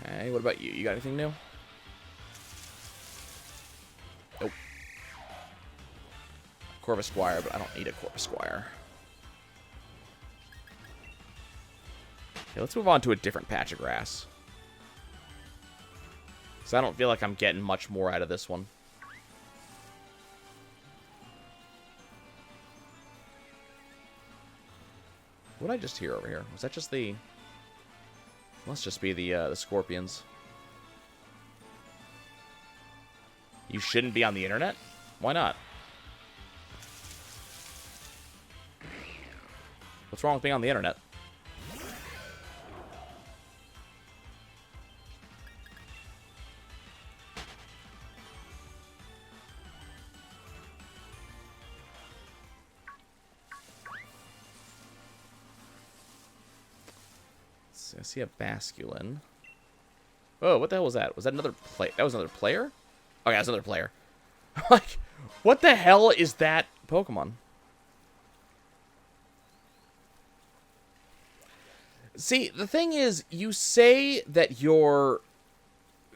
Okay, what about you? You got anything new? Nope. Corvus Squire, but I don't need a Corvus Squire. Okay, let's move on to a different patch of grass. Because I don't feel like I'm getting much more out of this one. What did I just hear over here? Was that just the... Must just be the scorpions. You shouldn't be on the internet? Why not? What's wrong with being on the internet? I see a Basculin. Oh, what the hell was that? Was that another play? That was another player? Oh, yeah, that's another player. Like, what the hell is that Pokemon? See, the thing is, you say that you're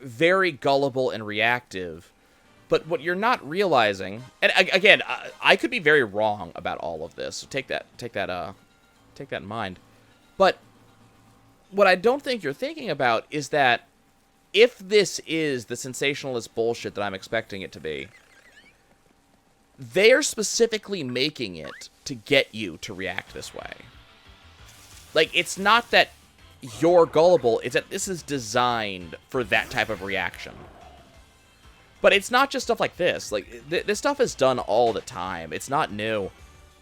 very gullible and reactive, but what you're not realizing, and again, I could be very wrong about all of this. So take that in mind. But what I don't think you're thinking about is that if this is the sensationalist bullshit that I'm expecting it to be, they're specifically making it to get you to react this way. Like, it's not that you're gullible, it's that this is designed for that type of reaction. But it's not just stuff like this. Like, this stuff is done all the time. It's not new.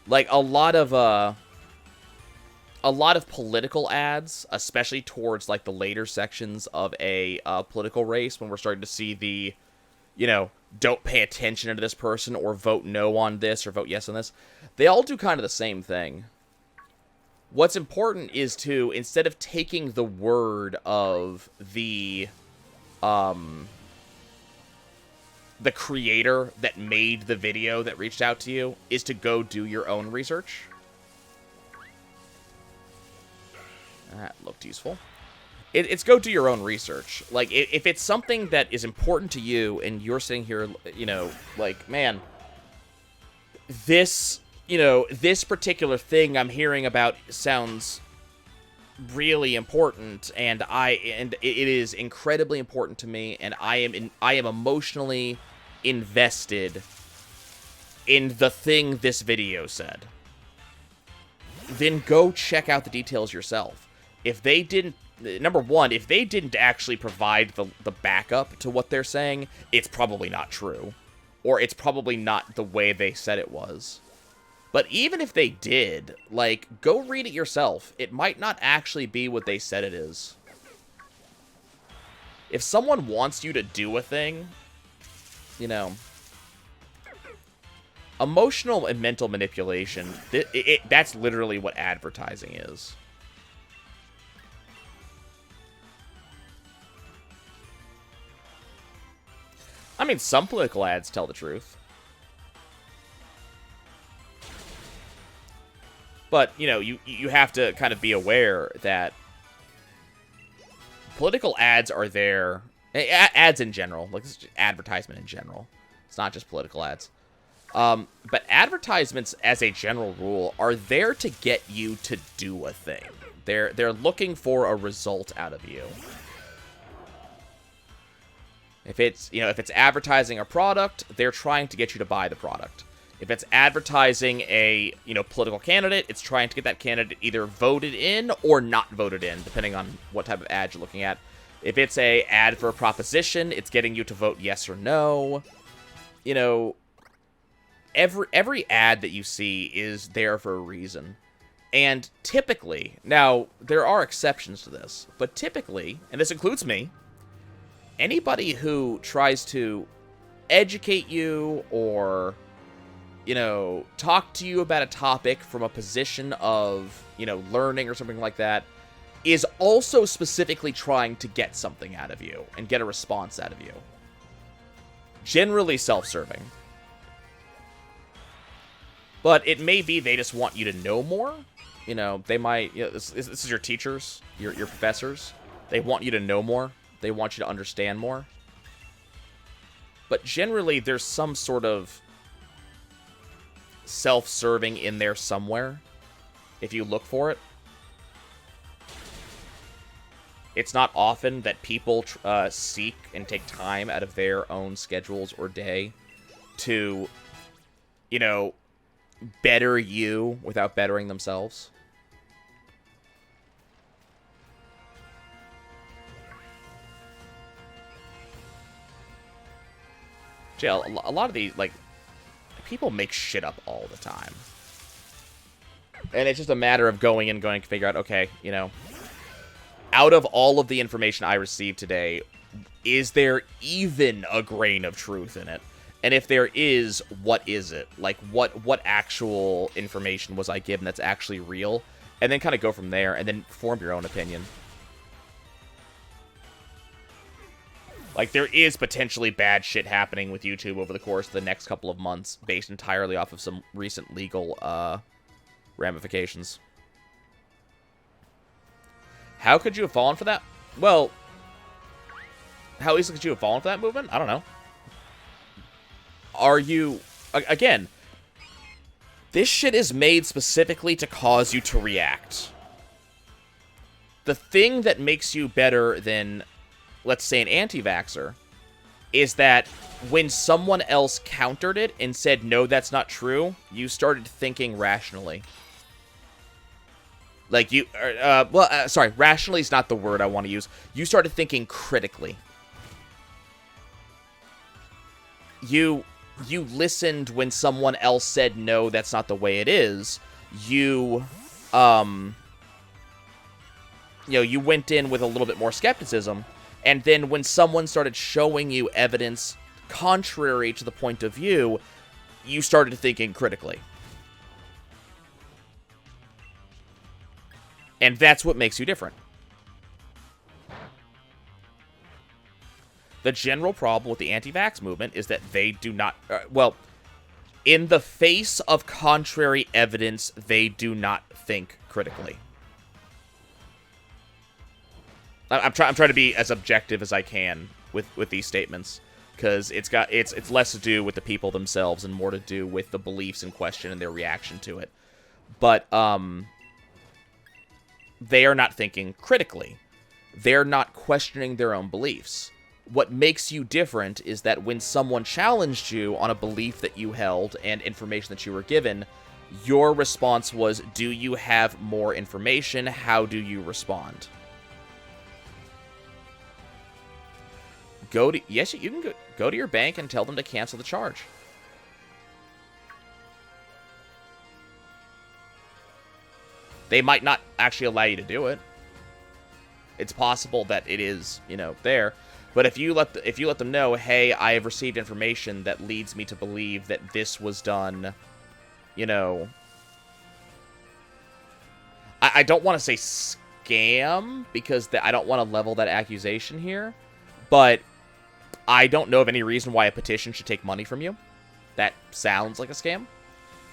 Like, a lot of political ads, especially towards, like, the later sections of a political race, when we're starting to see the, you know, don't pay attention to this person, or vote no on this, or vote yes on this, they all do kind of the same thing. What's important is to, instead of taking the word of the creator that made the video that reached out to you, is to go do your own research. That looked useful. It's go do your own research. Like, if it's something that is important to you, and you're sitting here, you know, like, man, this, you know, this particular thing I'm hearing about sounds really important, and it is incredibly important to me, and I am emotionally invested in the thing this video said. Then go check out the details yourself. If they didn't, number one, if they didn't actually provide the backup to what they're saying, it's probably not true. Or it's probably not the way they said it was. But even if they did, like, go read it yourself. It might not actually be what they said it is. If someone wants you to do a thing, you know, emotional and mental manipulation, that's literally what advertising is. I mean, some political ads tell the truth. But, you know, you have to kind of be aware that political ads are there. Ads in general. Like, this is just advertisement in general. It's not just political ads. But advertisements, as a general rule, are there to get you to do a thing. They're looking for a result out of you. If it's, you know, if it's advertising a product, they're trying to get you to buy the product. If it's advertising a, you know, political candidate, it's trying to get that candidate either voted in or not voted in, depending on what type of ad you're looking at. If it's a ad for a proposition, it's getting you to vote yes or no. You know, every ad that you see is there for a reason. And typically, now, there are exceptions to this, but typically, and this includes me, anybody who tries to educate you or, you know, talk to you about a topic from a position of, you know, learning or something like that, is also specifically trying to get something out of you and get a response out of you. Generally self-serving. But it may be they just want you to know more. You know, they might, you know, this is your teachers, your professors. They want you to know more. They want you to understand more. But generally, there's some sort of self-serving in there somewhere, if you look for it. It's not often that people seek and take time out of their own schedules or day to, you know, better you without bettering themselves. Jill, a lot of these, like, people make shit up all the time. And it's just a matter of going to figure out, okay, you know, out of all of the information I received today, is there even a grain of truth in it? And if there is, what is it? Like, what actual information was I given that's actually real? And then kind of go from there, and then form your own opinion. Like, there is potentially bad shit happening with YouTube over the course of the next couple of months, based entirely off of some recent legal ramifications. How could you have fallen for that? Well, how easily could you have fallen for that movement? I don't know. Are you... Again, this shit is made specifically to cause you to react. The thing that makes you better than, let's say, an anti-vaxxer is that when someone else countered it and said, no, that's not true, you started thinking rationally. Like, you... sorry, rationally is not the word I want to use. You started thinking critically. You listened when someone else said, no, that's not the way it is. You know, you went in with a little bit more skepticism, and then when someone started showing you evidence contrary to the point of view, you started thinking critically. And that's what makes you different. The general problem with the anti-vax movement is that they do not... well, in the face of contrary evidence, they do not think critically. I'm trying to be as objective as I can with these statements, because it's less to do with the people themselves and more to do with the beliefs in question and their reaction to it. But they are not thinking critically. They're not questioning their own beliefs. What makes you different is that when someone challenged you on a belief that you held and information that you were given, your response was, do you have more information? How do you respond? Yes, you can go to your bank and tell them to cancel the charge. They might not actually allow you to do it. It's possible that it is, you know, there. But if you let them know, hey, I have received information that leads me to believe that this was done, you know, I don't want to say scam, because I don't want to level that accusation here, but I don't know of any reason why a petition should take money from you. That sounds like a scam.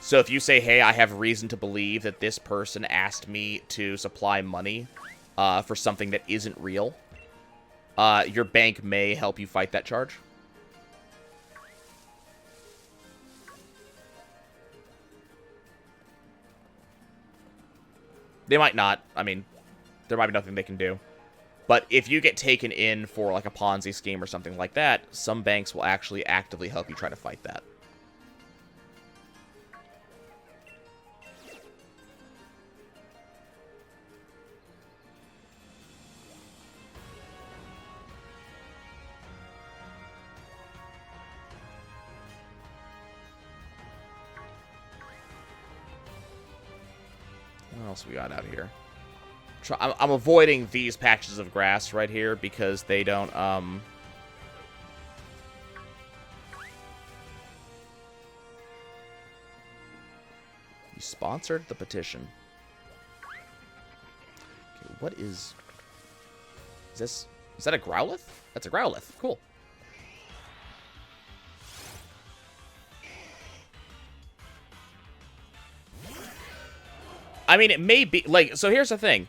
So if you say, hey, I have reason to believe that this person asked me to supply money for something that isn't real, your bank may help you fight that charge. They might not. I mean, there might be nothing they can do. But if you get taken in for, like, a Ponzi scheme or something like that, some banks will actually actively help you try to fight that. What else we got out here? I'm avoiding these patches of grass right here because they don't, You sponsored the petition. Okay, what is this? Is that a Growlithe? That's a Growlithe. Cool. I mean, it may be, like, so here's the thing.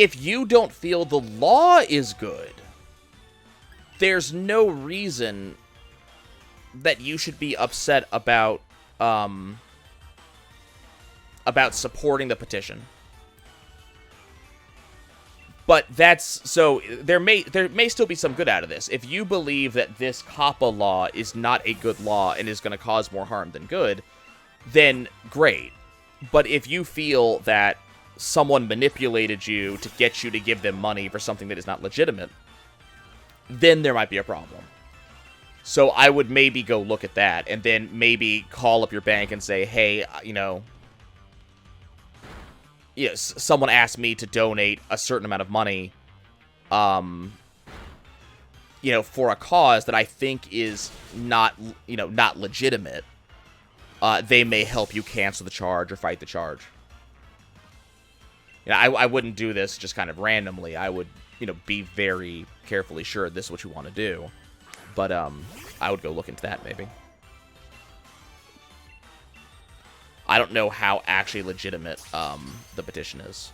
if you don't feel the law is good, there's no reason that you should be upset about supporting the petition. But that's, so there may still be some good out of this. If you believe that this COPPA law is not a good law and is going to cause more harm than good, then great. But if you feel that someone manipulated you to get you to give them money for something that is not legitimate, then there might be a problem. So I would maybe go look at that, and then maybe call up your bank and say, hey, yes, someone asked me to donate a certain amount of money, for a cause that I think is not legitimate. They may help you cancel the charge or fight the charge. I wouldn't do this just kind of randomly. I would, be very carefully sure this is what you want to do. But, I would go look into that, maybe. I don't know how actually legitimate, the petition is.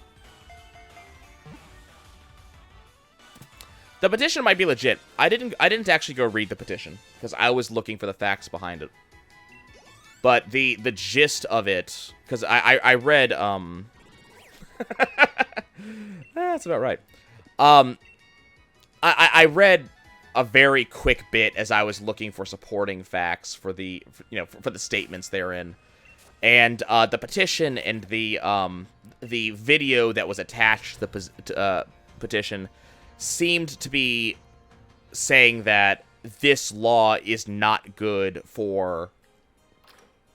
The petition might be legit. I didn't actually go read the petition, because I was looking for the facts behind it. But the gist of it, because I read, that's about right. I read a very quick bit as I was looking for supporting facts for the statements therein, and the petition and the video that was attached to the petition seemed to be saying that this law is not good for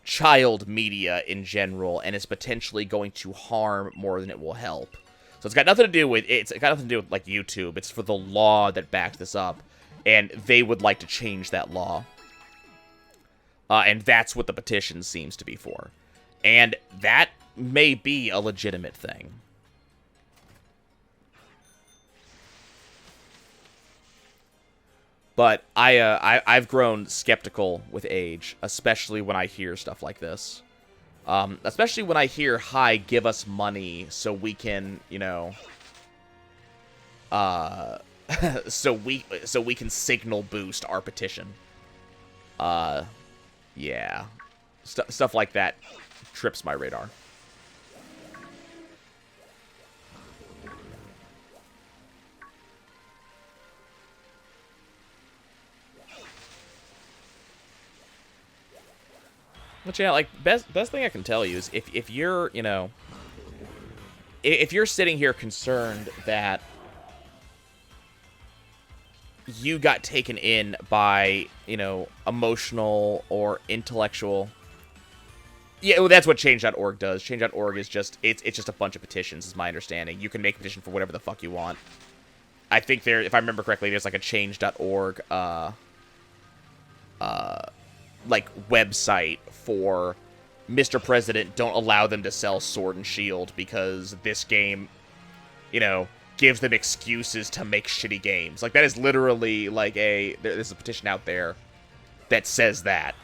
child media in general and is potentially going to harm more than it will help. So it's got nothing to do with like YouTube. It's for the law that backs this up, and they would like to change that law. And that's what the petition seems to be for. And that may be a legitimate thing. But I've grown skeptical with age, especially when I hear stuff like this. Especially when I hear, "Hi, give us money so we can, so we can signal boost our petition." Yeah, stuff like that trips my radar. But yeah, like, best thing I can tell you is if you're, if you're sitting here concerned that you got taken in by, emotional or intellectual... Yeah, well, that's what Change.org does. Change.org is just, it's just a bunch of petitions, is my understanding. You can make a petition for whatever the fuck you want. I think there, if I remember correctly, there's like a Change.org, like, website for Mr. President, don't allow them to sell Sword and Shield because this game, gives them excuses to make shitty games. Like, that is literally, like, there's a petition out there that says that.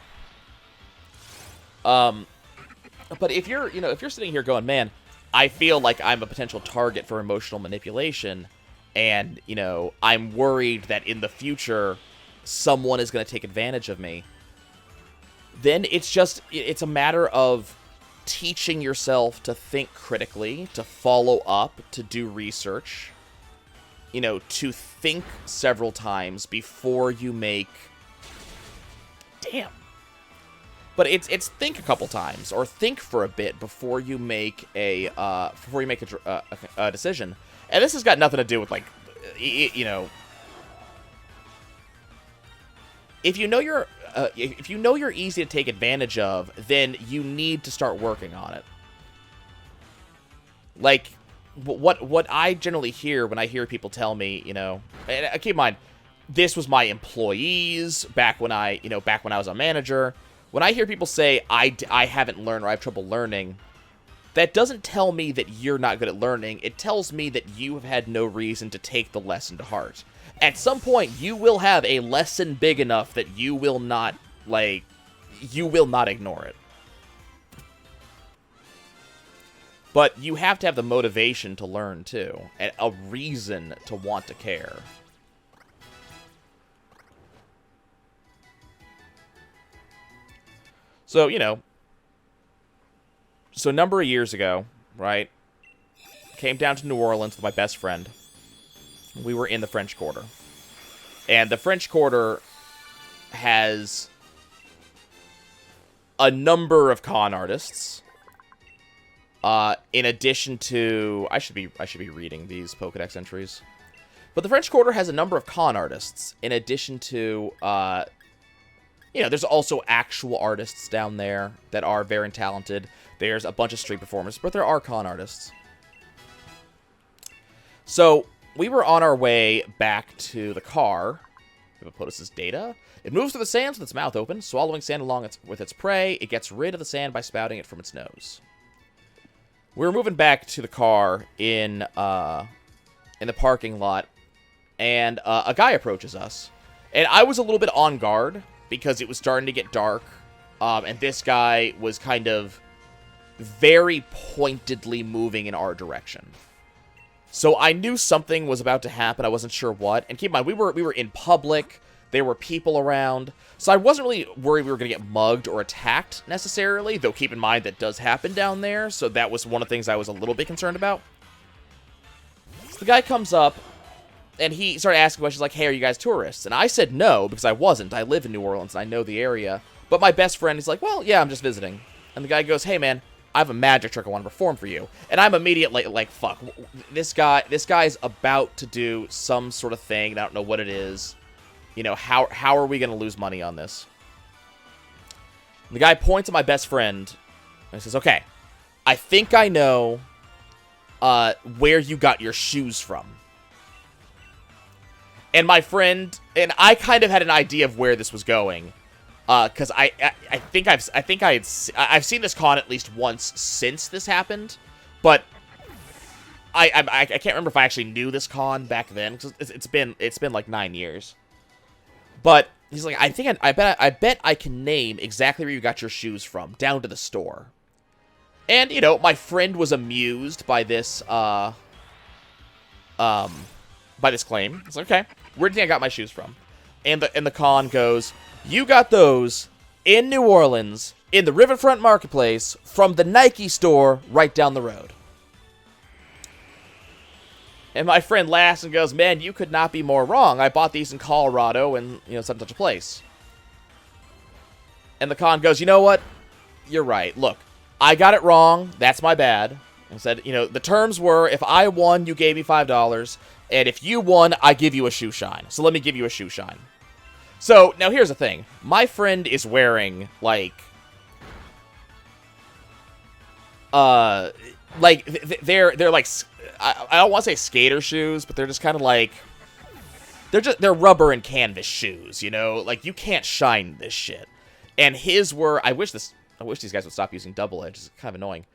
But if you're, if you're sitting here going, man, I feel like I'm a potential target for emotional manipulation, and, I'm worried that in the future someone is going to take advantage of me, then it's a matter of teaching yourself to think critically, to follow up, to do research, to think several times before you make... Damn. But it's think a couple times, or think for a bit before you make a decision. And this has got nothing to do with, like, if you know you're easy to take advantage of, then you need to start working on it. Like, what I generally hear when I hear people tell me, and keep in mind, this was my employees back when I was a manager. When I hear people say, I haven't learned or I have trouble learning, that doesn't tell me that you're not good at learning. It tells me that you have had no reason to take the lesson to heart. At some point, you will have a lesson big enough that you will not ignore it. But you have to have the motivation to learn, too. And a reason to want to care. So, you know. So a number of years ago, right? Came down to New Orleans with my best friend. We were in the French Quarter. And the French Quarter has a number of con artists. In addition to... I should be reading these Pokedex entries. But the French Quarter has a number of con artists. In addition to... you know, there's also actual artists down there that are very talented. There's a bunch of street performers, but there are con artists. So, we were on our way back to the car. Hippopotamus' data. It moves through the sand with its mouth open, swallowing sand along with its prey. It gets rid of the sand by spouting it from its nose. We were moving back to the car in the parking lot, and a guy approaches us. And I was a little bit on guard, because it was starting to get dark, and this guy was kind of very pointedly moving in our direction. So I knew something was about to happen. I wasn't sure what. And keep in mind, we were in public. There were people around. So I wasn't really worried we were going to get mugged or attacked necessarily, though keep in mind that does happen down there. So that was one of the things I was a little bit concerned about. So the guy comes up, and he started asking questions like, hey, are you guys tourists? And I said no, because I wasn't. I live in New Orleans, and I know the area. But my best friend is like, well, yeah, I'm just visiting. And the guy goes, hey, man, I have a magic trick I want to perform for you. And I'm immediately like, fuck, this guy's about to do some sort of thing, and I don't know what it is. You know, how are we going to lose money on this? And the guy points at my best friend, and he says, okay, I think I know where you got your shoes from. And my friend, and I kind of had an idea of where this was going. Because I think I've seen this con at least once since this happened, but I can't remember if I actually knew this con back then, because it's been like 9 years. But he's like, I bet I can name exactly where you got your shoes from, down to the store. And you know, my friend was amused by this claim. He's like, okay, where do you think I got my shoes from? And the con goes, you got those in New Orleans, in the Riverfront Marketplace, from the Nike store right down the road. And my friend laughs and goes, man, you could not be more wrong. I bought these in Colorado and, you know, such a place. And the con goes, you know what? You're right. Look, I got it wrong. That's my bad. And said, you know, the terms were, if I won, you gave me $5. And if you won, I give you a shoe shine. So let me give you a shoe shine. So, now here's the thing. My friend is wearing, like... they're like... I don't want to say skater shoes, but they're just kind of like... They're rubber and canvas shoes, you know? Like, you can't shine this shit. And his were... I wish these guys would stop using double edge. It's kind of annoying.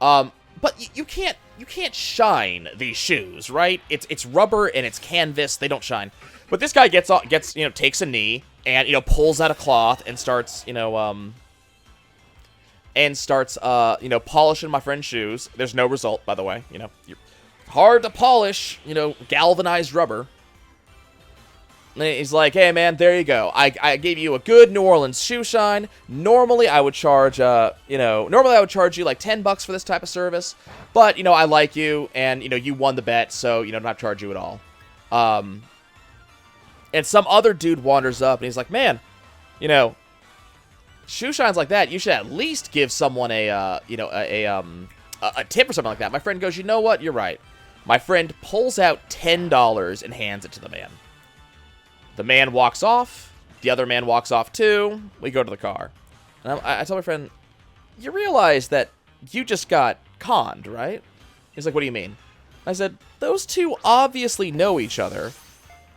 But you can't shine these shoes, right? It's rubber and it's canvas. They don't shine. But this guy gets you know, takes a knee and, you know, pulls out a cloth and starts, you know, polishing my friend's shoes. There's no result, by the way. You know, hard to polish, you know, galvanized rubber. And he's like, hey, man, there you go. I gave you a good New Orleans shoe shine. Normally, I would charge, you like $10 for this type of service. But, you know, I like you, and, you know, you won the bet, so, you know, not charge you at all. And some other dude wanders up, and he's like, man, you know, shoe shines like that, you should at least give someone a tip or something like that. My friend goes, you know what? You're right. My friend pulls out $10 and hands it to the man. The man walks off. The other man walks off too. We go to the car. And I tell my friend, you realize that you just got conned, right? He's like, what do you mean? I said, those two obviously know each other.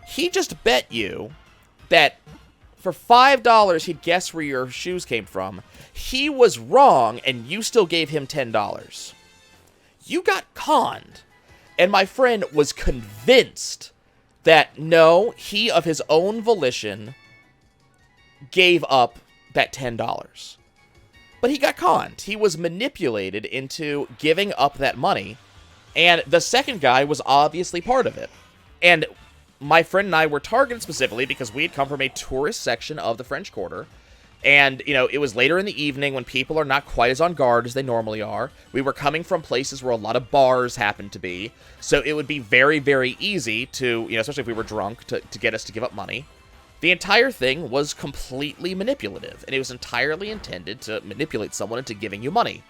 He just bet you that for $5 he'd guess where your shoes came from. He was wrong, and you still gave him $10. You got conned. And my friend was convinced that, no, he, of his own volition, gave up that $10. But he got conned. He was manipulated into giving up that money, and the second guy was obviously part of it. And my friend and I were targeted specifically because we had come from a tourist section of the French Quarter, and, you know, it was later in the evening when people are not quite as on guard as they normally are. We were coming from places where a lot of bars happened to be, so it would be very, very easy to, you know, especially if we were drunk, to get us to give up money. The entire thing was completely manipulative, and it was entirely intended to manipulate someone into giving you money.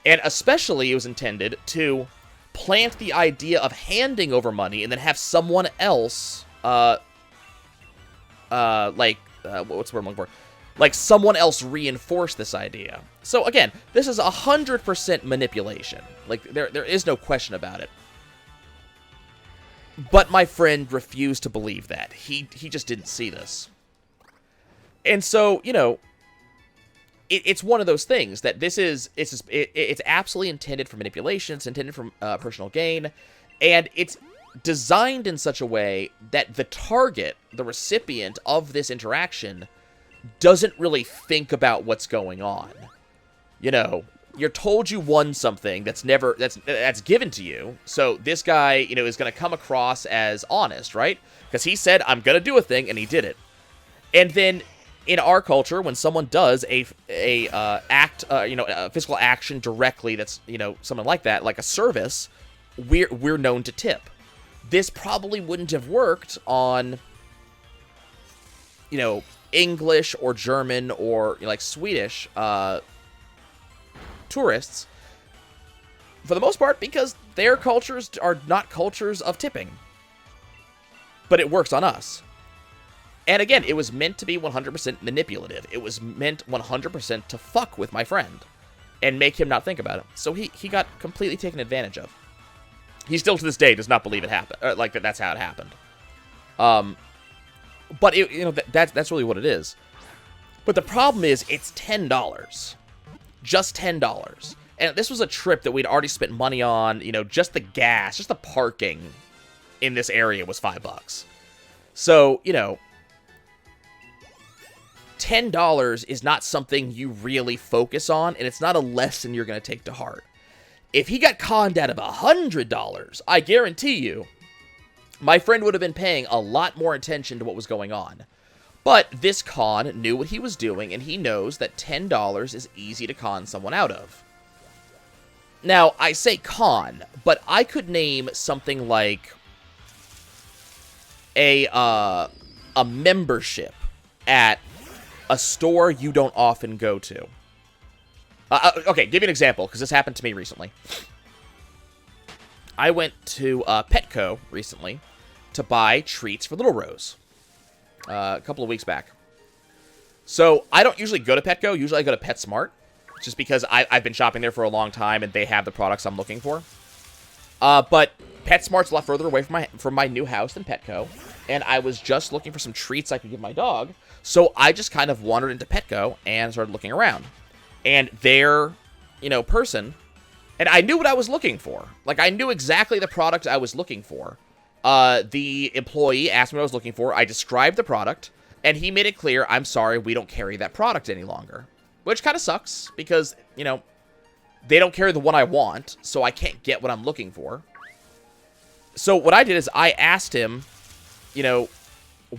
And especially it was intended to plant the idea of handing over money and then have someone else, what's the word I'm looking for? Like, someone else reinforce this idea. So, again, this is 100% manipulation. Like, there is no question about it. But my friend refused to believe that. He just didn't see this. And so, you know, it's one of those things that it's absolutely intended for manipulation. It's intended for personal gain. And it's designed in such a way that the target, the recipient of this interaction, doesn't really think about what's going on. You know, you're told you won something that's given to you. So this guy, you know, is going to come across as honest, right? Because he said, I'm going to do a thing, and he did it. And then in our culture, when someone does a physical action directly, that's, you know, something like that, like a service, we're known to tip. This probably wouldn't have worked on, you know, English or German or, you know, like Swedish tourists, for the most part, because their cultures are not cultures of tipping. But it works on us. And again, it was meant to be 100% manipulative. It was meant 100% to fuck with my friend and make him not think about it. So he got completely taken advantage of. He still to this day does not believe it happened, like that's how it happened. But it, you know, that's really what it is. But the problem is, it's $10, just $10, and this was a trip that we'd already spent money on. You know, just the gas, just the parking in this area was $5. So, you know, $10 is not something you really focus on, and it's not a lesson you're going to take to heart. If he got conned out of $100, I guarantee you, my friend would have been paying a lot more attention to what was going on. But this con knew what he was doing, and he knows that $10 is easy to con someone out of. Now, I say con, but I could name something like a membership at a store you don't often go to. Okay, give you an example, because this happened to me recently. I went to Petco recently to buy treats for Little Rose a couple of weeks back. So I don't usually go to Petco. Usually I go to PetSmart, just because I've been shopping there for a long time and they have the products I'm looking for. But PetSmart's a lot further away from my new house than Petco, and I was just looking for some treats I could give my dog. So I just kind of wandered into Petco and started looking around. And their, you know, person... And I knew what I was looking for. Like, I knew exactly the product I was looking for. The employee asked me what I was looking for. I described the product, and he made it clear, I'm sorry, we don't carry that product any longer. Which kind of sucks, because, you know, they don't carry the one I want, so I can't get what I'm looking for. So what I did is I asked him, you know,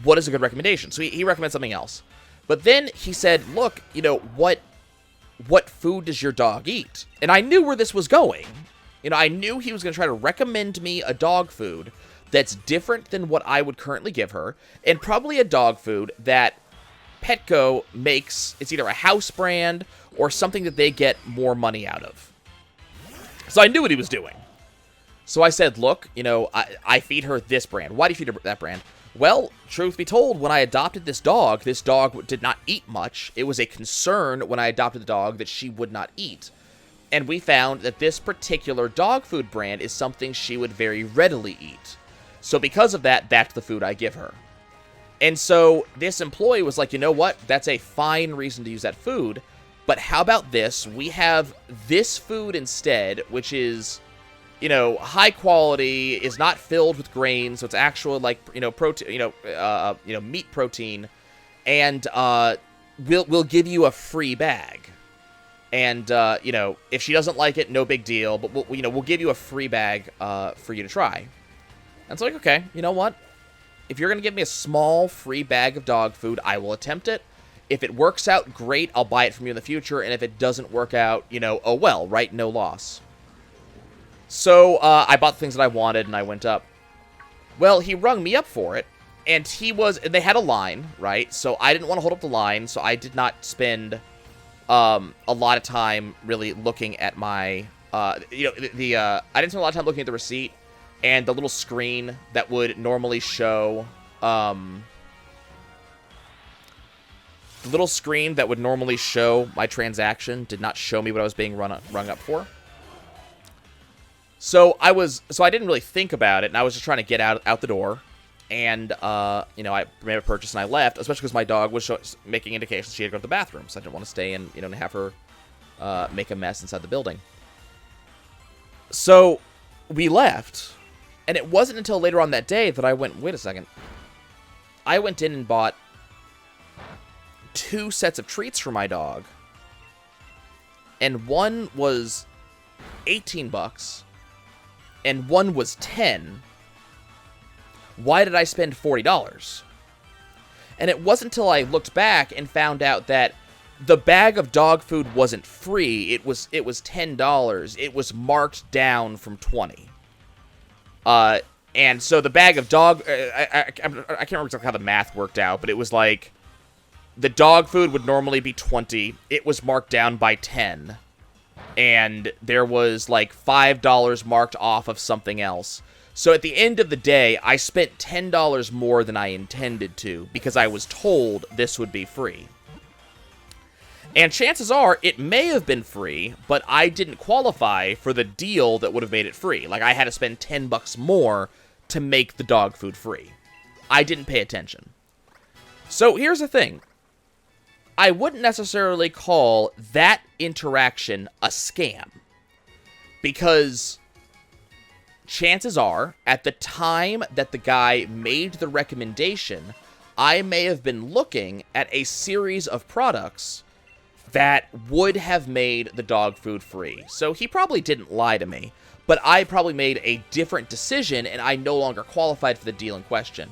what is a good recommendation? So he recommended something else. But then he said, look, you know, what food does your dog eat? And I knew where this was going. You know, I knew he was going to try to recommend me a dog food that's different than what I would currently give her, and probably a dog food that Petco makes. It's either a house brand or something that they get more money out of. So I knew what he was doing. So I said, look, you know, I feed her this brand. Why do you feed her that brand? Well, truth be told, when I adopted this dog did not eat much. It was a concern when I adopted the dog that she would not eat. And we found that this particular dog food brand is something she would very readily eat. So because of that, that's the food I give her. And so this employee was like, you know what? That's a fine reason to use that food. But how about this? We have this food instead, which is, you know, high quality, is not filled with grains, so it's actual, like, you know, protein, meat protein, and we'll give you a free bag. And, you know, if she doesn't like it, no big deal. But, we'll give you a free bag for you to try. And it's like, okay, you know what? If you're going to give me a small free bag of dog food, I will attempt it. If it works out, great, I'll buy it from you in the future. And if it doesn't work out, you know, oh well, right? No loss. So, I bought the things that I wanted, and I went up. Well, he rung me up for it. And they had a line, right? So I didn't want to hold up the line, so I did not spend a lot of time really looking at my, I didn't spend a lot of time looking at the receipt and the little screen that would normally show, my transaction did not show me what I was being rung up for. So I didn't really think about it, and I was just trying to get out the door. And, you know, I made a purchase and I left, especially because my dog was making indications she had to go to the bathroom, so I didn't want to stay and, you know, and have her make a mess inside the building. So we left, and it wasn't until later on that day that I went, wait a second. I went in and bought 2 sets of treats for my dog, and one was $18, and one was $10. Why did I spend $40? And it wasn't until I looked back and found out that the bag of dog food wasn't free. It was $10. It was marked down from $20. And so the bag of dog... I can't remember exactly how the math worked out, but it was like... The dog food would normally be $20. It was marked down by $10. And there was like $5 marked off of something else. So at the end of the day, I spent $10 more than I intended to because I was told this would be free. And chances are, it may have been free, but I didn't qualify for the deal that would have made it free. Like, I had to spend $10 more to make the dog food free. I didn't pay attention. So here's the thing. I wouldn't necessarily call that interaction a scam. Because... chances are, at the time that the guy made the recommendation, I may have been looking at a series of products that would have made the dog food free. So he probably didn't lie to me, but I probably made a different decision and I no longer qualified for the deal in question.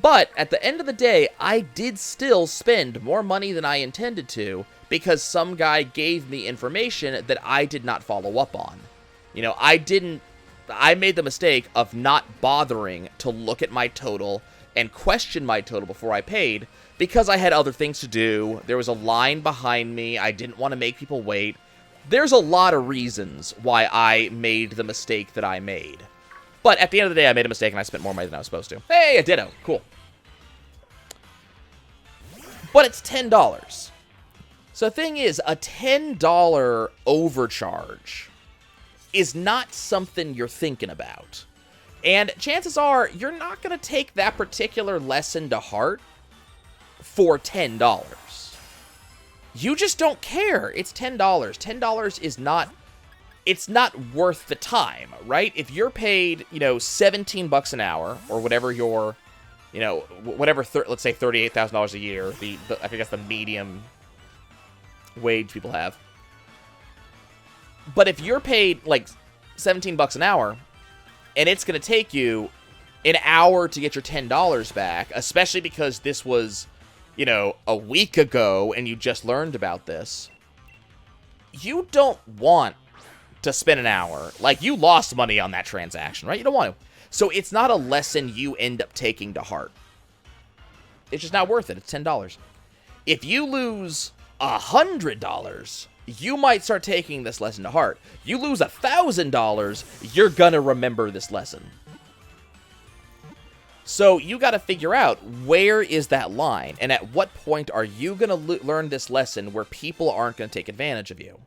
But at the end of the day, I did still spend more money than I intended to because some guy gave me information that I did not follow up on. You know, I made the mistake of not bothering to look at my total and question my total before I paid because I had other things to do. There was a line behind me. I didn't want to make people wait. There's a lot of reasons why I made the mistake that I made. But at the end of the day, I made a mistake and I spent more money than I was supposed to. Hey, a ditto. Cool. But it's $10. So the thing is, a $10 overcharge is not something you're thinking about. And chances are, you're not going to take that particular lesson to heart for $10. You just don't care. It's $10. $10 is not... it's not worth the time, right? If you're paid, you know, $17 an hour, or whatever your, you know, whatever, let's say $38,000 a year, I think that's the medium wage people have. But if you're paid, like, $17 an hour, and it's going to take you an hour to get your $10 back, especially because this was, you know, a week ago, and you just learned about this, you don't want to spend an hour. Like, you lost money on that transaction, right? You don't want to. So it's not a lesson you end up taking to heart. It's just not worth it. It's $10. If you lose $100, you might start taking this lesson to heart. You lose $1,000, you're gonna remember this lesson. So you got to figure out, where is that line, and at what point are you gonna learn this lesson where people aren't gonna take advantage of you?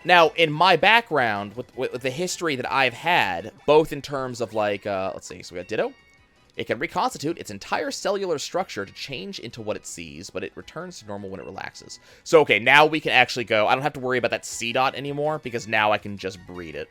Now, in my background, with the history that I've had, both in terms of, like, let's see, so we got Ditto. It can reconstitute its entire cellular structure to change into what it sees, but it returns to normal when it relaxes. So, okay, now we can actually go. I don't have to worry about that C dot anymore, because now I can just breed it.